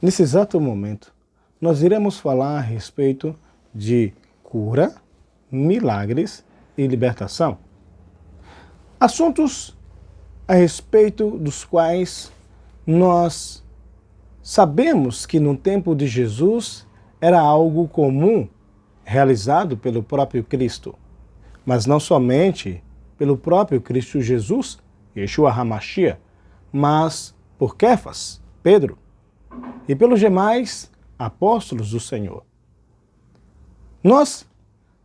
Nesse exato momento, nós iremos falar a respeito de cura, milagres e libertação. Assuntos a respeito dos quais nós sabemos que no tempo de Jesus era algo comum realizado pelo próprio Cristo, mas não somente pelo próprio Cristo Jesus, Yeshua HaMashiach, mas por Kefas, Pedro, e pelos demais apóstolos do Senhor. Nós,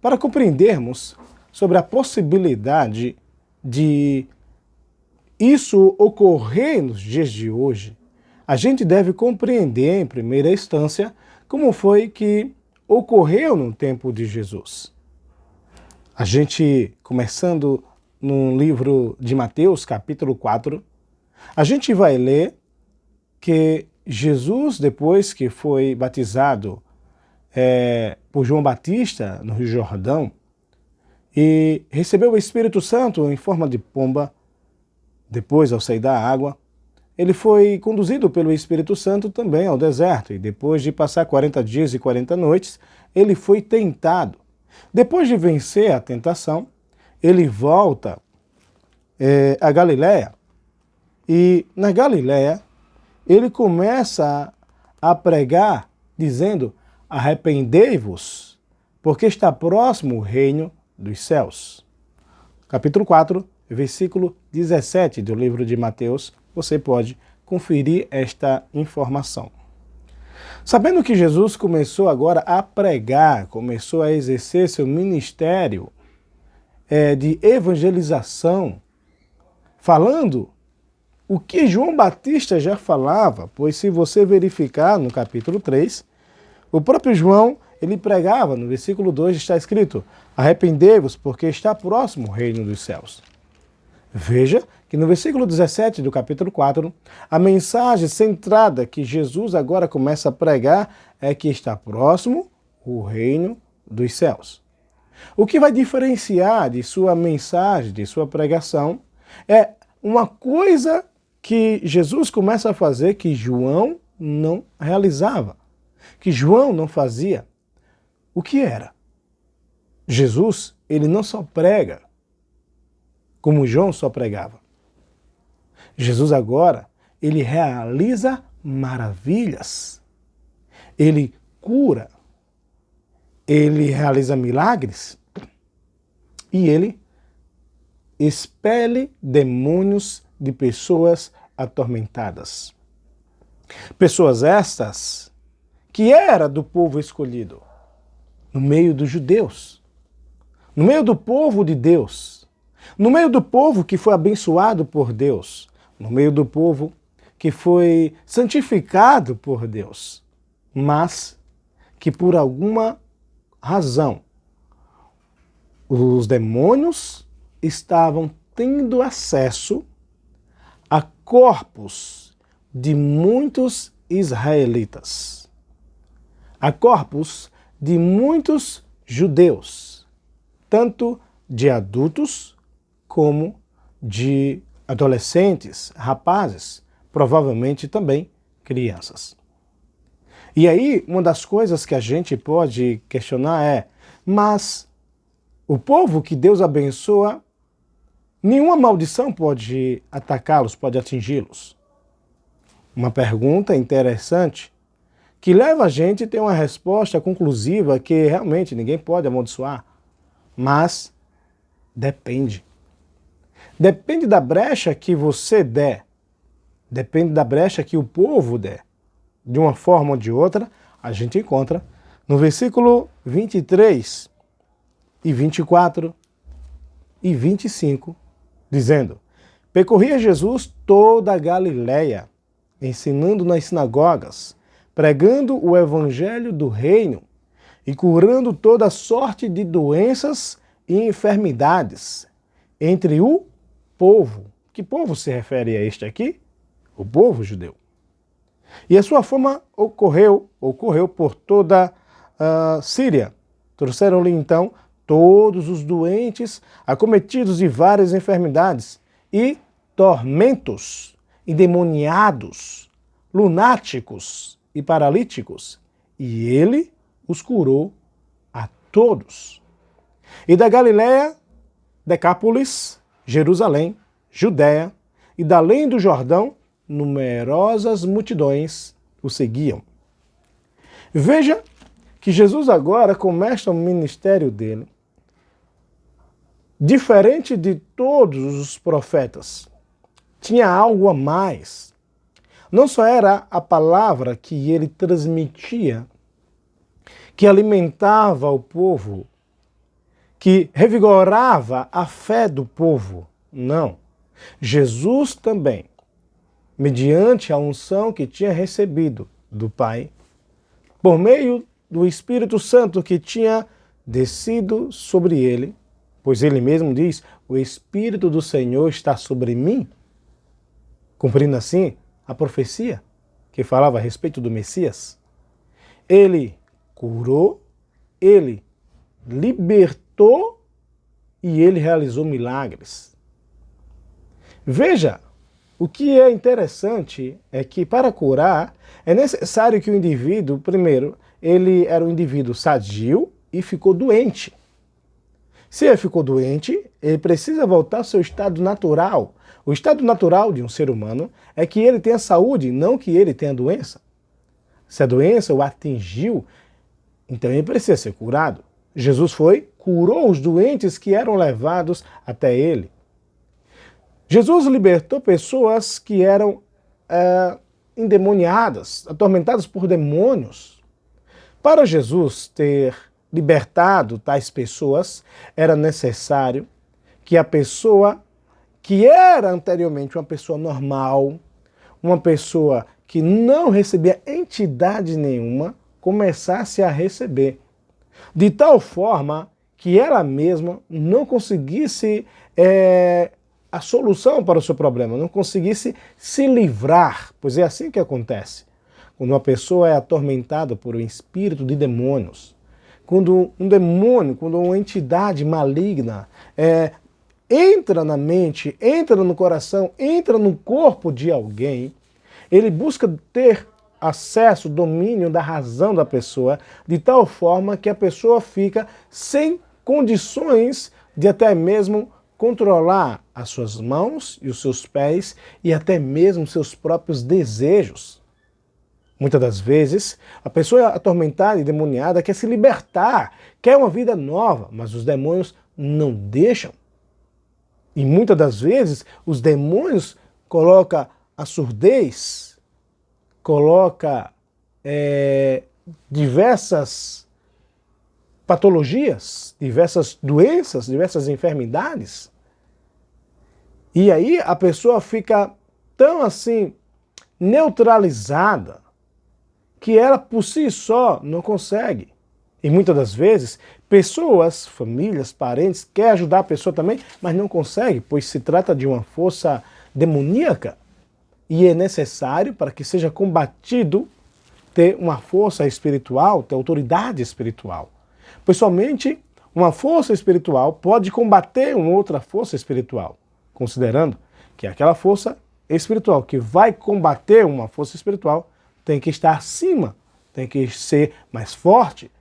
para compreendermos sobre a possibilidade de isso ocorrer nos dias de hoje, a gente deve compreender, em primeira instância, como foi que ocorreu no tempo de Jesus. A gente, começando no livro de Mateus, capítulo 4, a gente vai ler que Jesus, depois que foi batizado por João Batista no Rio Jordão e recebeu o Espírito Santo em forma de pomba, depois, ao sair da água, ele foi conduzido pelo Espírito Santo também ao deserto e depois de passar 40 dias e 40 noites, ele foi tentado. Depois de vencer a tentação, ele volta a Galiléia e na Galiléia ele começa a pregar dizendo: arrependei-vos, porque está próximo o reino dos céus. Capítulo 4, versículo 17 do livro de Mateus, você pode conferir esta informação. Sabendo que Jesus começou agora a pregar, começou a exercer seu ministério de evangelização, falando o que João Batista já falava, pois se você verificar no capítulo 3, o próprio João, ele pregava, no versículo 2 está escrito: arrependei-vos, porque está próximo o reino dos céus. Veja que no versículo 17 do capítulo 4, a mensagem centrada que Jesus agora começa a pregar é que está próximo o reino dos céus. O que vai diferenciar de sua mensagem, de sua pregação, é uma coisa que Jesus começa a fazer que João não realizava, que João não fazia. O que era? Jesus, ele não só prega, como João só pregava. Jesus agora, ele realiza maravilhas. Ele cura. Ele realiza milagres. E ele expele demônios de pessoas atormentadas. Pessoas estas que era do povo escolhido, no meio dos judeus, no meio do povo de Deus, no meio do povo que foi abençoado por Deus, no meio do povo que foi santificado por Deus, mas que por alguma razão os demônios estavam tendo acesso a corpos de muitos israelitas, a corpos de muitos judeus, tanto de adultos como de adolescentes, rapazes, provavelmente também crianças. E aí, uma das coisas que a gente pode questionar é: mas o povo que Deus abençoa, nenhuma maldição pode atacá-los, pode atingi-los? Uma pergunta interessante que leva a gente a ter uma resposta conclusiva que realmente ninguém pode amaldiçoar. Mas depende. Depende da brecha que você der. Depende da brecha que o povo der. De uma forma ou de outra, a gente encontra no versículo 23 e 24 e 25, dizendo: percorria Jesus toda a Galiléia, ensinando nas sinagogas, pregando o evangelho do reino e curando toda sorte de doenças e enfermidades entre o povo. Que povo se refere a este aqui? O povo judeu. E a sua fama ocorreu por toda a Síria. Trouxeram-lhe então todos os doentes, acometidos de várias enfermidades e tormentos, endemoniados, lunáticos e paralíticos, e ele os curou a todos. E da Galiléia, Decápolis, Jerusalém, Judéia e da além do Jordão, numerosas multidões o seguiam. Veja que Jesus agora começa o ministério dele diferente de todos os profetas. Tinha algo a mais. Não só era a palavra que ele transmitia, que alimentava o povo, que revigorava a fé do povo. Não. Jesus também, mediante a unção que tinha recebido do Pai, por meio do Espírito Santo que tinha descido sobre ele, pois ele mesmo diz, o Espírito do Senhor está sobre mim, cumprindo assim a profecia que falava a respeito do Messias. Ele curou, ele libertou e ele realizou milagres. Veja, o que é interessante é que para curar é necessário que o indivíduo, primeiro, ele era um indivíduo sadio e ficou doente. Se ele ficou doente, ele precisa voltar ao seu estado natural. O estado natural de um ser humano é que ele tenha saúde, não que ele tenha doença. Se a doença o atingiu, então ele precisa ser curado. Jesus foi, curou os doentes que eram levados até ele. Jesus libertou pessoas que eram endemoniadas, atormentadas por demônios. Para Jesus ter libertado tais pessoas, era necessário que a pessoa que era anteriormente uma pessoa normal, uma pessoa que não recebia entidade nenhuma, começasse a receber. De tal forma que ela mesma não conseguisse a solução para o seu problema, não conseguisse se livrar, pois é assim que acontece. Quando uma pessoa é atormentada por um espírito de demônios, quando um demônio, quando uma entidade maligna entra na mente, entra no coração, entra no corpo de alguém, ele busca ter acesso, domínio da razão da pessoa, de tal forma que a pessoa fica sem condições de até mesmo controlar as suas mãos e os seus pés e até mesmo seus próprios desejos. Muitas das vezes, a pessoa atormentada e demoniada quer se libertar, quer uma vida nova, mas os demônios não deixam. E muitas das vezes, os demônios colocam a surdez, colocam diversas patologias, diversas doenças, diversas enfermidades. E aí a pessoa fica tão assim neutralizada que ela por si só não consegue. E muitas das vezes, pessoas, famílias, parentes, querem ajudar a pessoa também, mas não consegue, pois se trata de uma força demoníaca. E é necessário, para que seja combatido, ter uma força espiritual, ter autoridade espiritual. Pois somente uma força espiritual pode combater uma outra força espiritual, considerando que aquela força espiritual que vai combater uma força espiritual tem que estar acima, tem que ser mais forte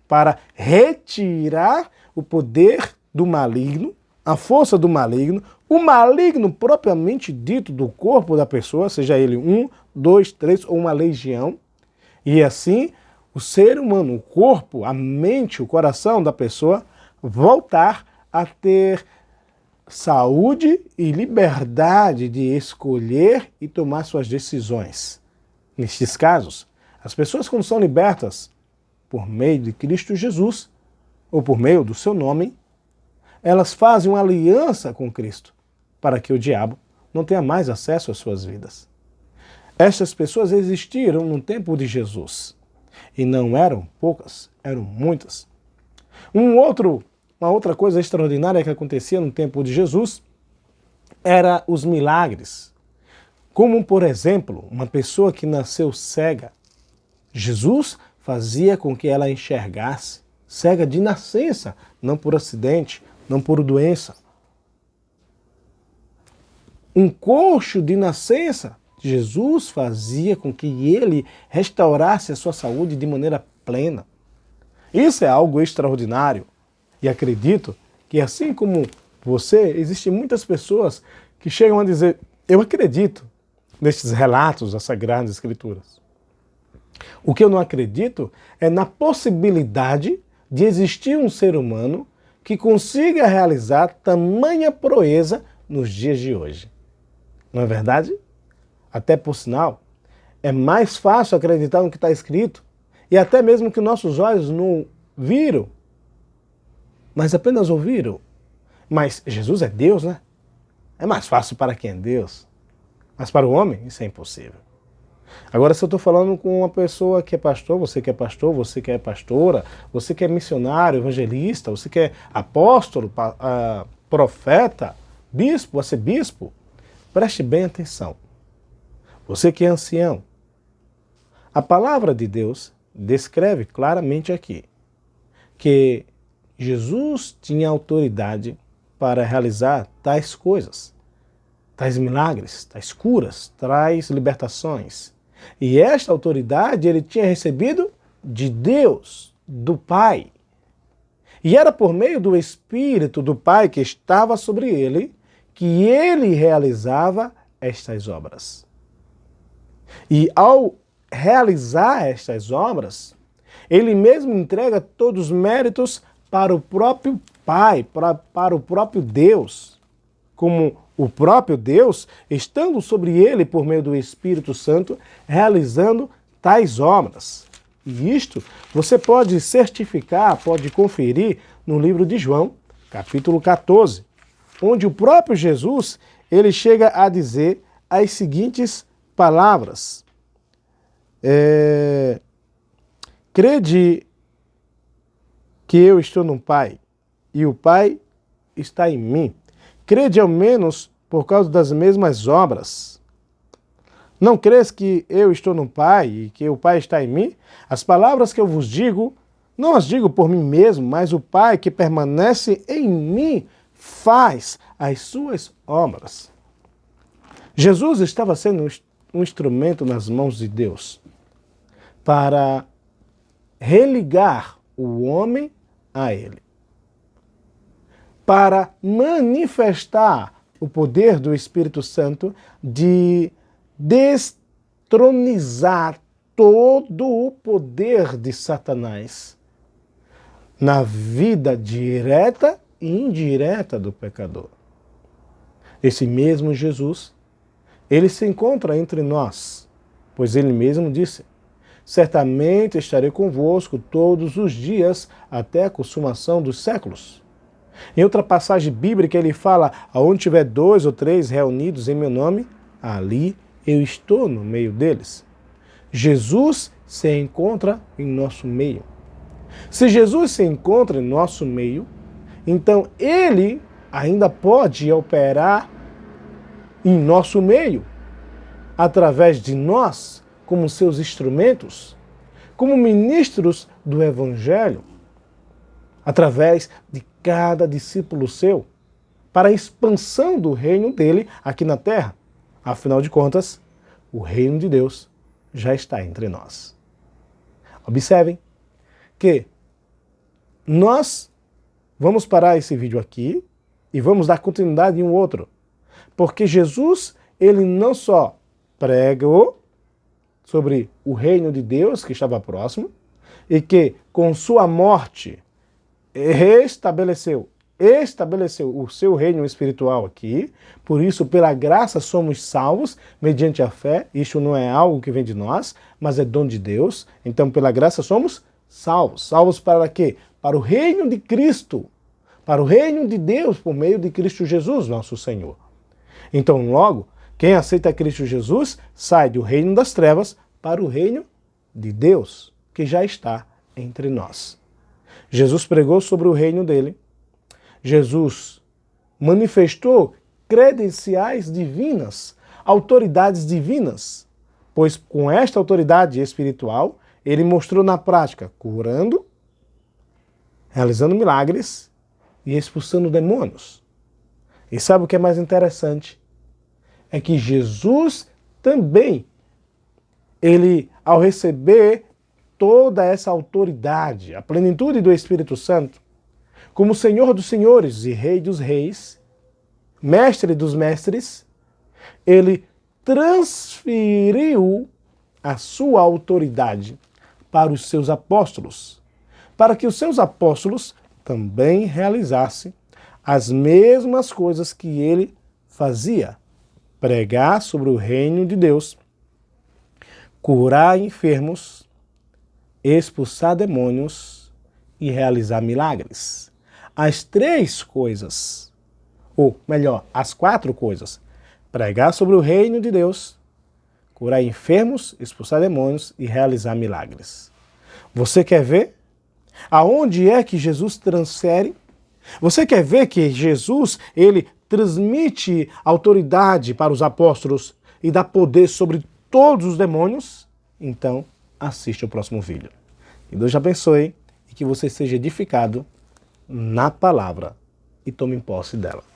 para retirar o poder do maligno, a força do maligno, o maligno propriamente dito do corpo da pessoa, seja ele 1, 2, 3 ou uma legião, e assim o ser humano, o corpo, a mente, o coração da pessoa voltar a ter saúde e liberdade de escolher e tomar suas decisões. Nestes casos, as pessoas quando são libertas por meio de Cristo Jesus, ou por meio do seu nome, elas fazem uma aliança com Cristo, para que o diabo não tenha mais acesso às suas vidas. Estas pessoas existiram no tempo de Jesus, e não eram poucas, eram muitas. Uma outra coisa extraordinária que acontecia no tempo de Jesus era os milagres. Como, por exemplo, uma pessoa que nasceu cega. Jesus fazia com que ela enxergasse, cega de nascença, não por acidente, não por doença. Um coxo de nascença, Jesus fazia com que ele restaurasse a sua saúde de maneira plena. Isso é algo extraordinário. E acredito que, assim como você, existem muitas pessoas que chegam a dizer: eu acredito nestes relatos das Sagradas Escrituras. O que eu não acredito é na possibilidade de existir um ser humano que consiga realizar tamanha proeza nos dias de hoje. Não é verdade? Até por sinal, é mais fácil acreditar no que está escrito, e até mesmo que nossos olhos não viram, mas apenas ouviram. Mas Jesus é Deus, né? É mais fácil para quem é Deus. Mas para o homem, isso é impossível. Agora, se eu estou falando com uma pessoa que é pastor, você que é pastor, você que é pastora, você que é missionário, evangelista, você que é apóstolo, profeta, bispo, arcebispo, preste bem atenção. Você que é ancião, a palavra de Deus descreve claramente aqui que Jesus tinha autoridade para realizar tais coisas, tais milagres, tais curas, tais libertações. E esta autoridade ele tinha recebido de Deus, do Pai. E era por meio do Espírito do Pai que estava sobre ele que ele realizava estas obras. E ao realizar estas obras, ele mesmo entrega todos os méritos para o próprio Pai, para o próprio Deus. Como o próprio Deus, estando sobre ele por meio do Espírito Santo, realizando tais obras. E isto você pode certificar, pode conferir no livro de João, capítulo 14, onde o próprio Jesus, ele chega a dizer as seguintes palavras. Crede que eu estou no Pai e o Pai está em mim. Crede ao menos por causa das mesmas obras. Não crês que eu estou no Pai e que o Pai está em mim? As palavras que eu vos digo, não as digo por mim mesmo, mas o Pai que permanece em mim faz as suas obras. Jesus estava sendo um instrumento nas mãos de Deus para religar o homem a ele, para manifestar o poder do Espírito Santo de destronizar todo o poder de Satanás na vida direta e indireta do pecador. Esse mesmo Jesus, ele se encontra entre nós, pois ele mesmo disse: certamente estarei convosco todos os dias até a consumação dos séculos. Em outra passagem bíblica ele fala: aonde tiver 2 ou 3 reunidos em meu nome, ali eu estou no meio deles. Jesus se encontra em nosso meio. Se Jesus se encontra em nosso meio, então ele ainda pode operar em nosso meio, através de nós, como seus instrumentos, como ministros do Evangelho, através de cada discípulo seu, para a expansão do reino dele aqui na terra. Afinal de contas, o reino de Deus já está entre nós. Observem que nós vamos parar esse vídeo aqui e vamos dar continuidade em um outro. Porque Jesus, ele não só pregou sobre o reino de Deus que estava próximo e que com sua morte estabeleceu o seu reino espiritual aqui. Por isso, pela graça somos salvos mediante a fé. Isto não é algo que vem de nós, mas é dom de Deus. Então, pela graça somos salvos. Salvos para quê? Para o reino de Cristo, para o reino de Deus por meio de Cristo Jesus, nosso Senhor. Então, logo, quem aceita Cristo Jesus sai do reino das trevas para o reino de Deus, que já está entre nós. Jesus pregou sobre o reino dele. Jesus manifestou credenciais divinas, autoridades divinas, pois com esta autoridade espiritual, ele mostrou na prática, curando, realizando milagres e expulsando demônios. E sabe o que é mais interessante? É que Jesus também, ele, ao receber toda essa autoridade, a plenitude do Espírito Santo, como Senhor dos senhores e Rei dos reis, Mestre dos mestres, ele transferiu a sua autoridade para os seus apóstolos, para que os seus apóstolos também realizassem as mesmas coisas que ele fazia: pregar sobre o reino de Deus, curar enfermos, expulsar demônios e realizar milagres. As três coisas, ou melhor, as quatro coisas: pregar sobre o reino de Deus, curar enfermos, expulsar demônios e realizar milagres. Você quer ver aonde é que Jesus transfere? Você quer ver que Jesus, ele transmite autoridade para os apóstolos e dá poder sobre todos os demônios? Então, assiste o próximo vídeo. Que Deus te abençoe e que você seja edificado na palavra e tome posse dela.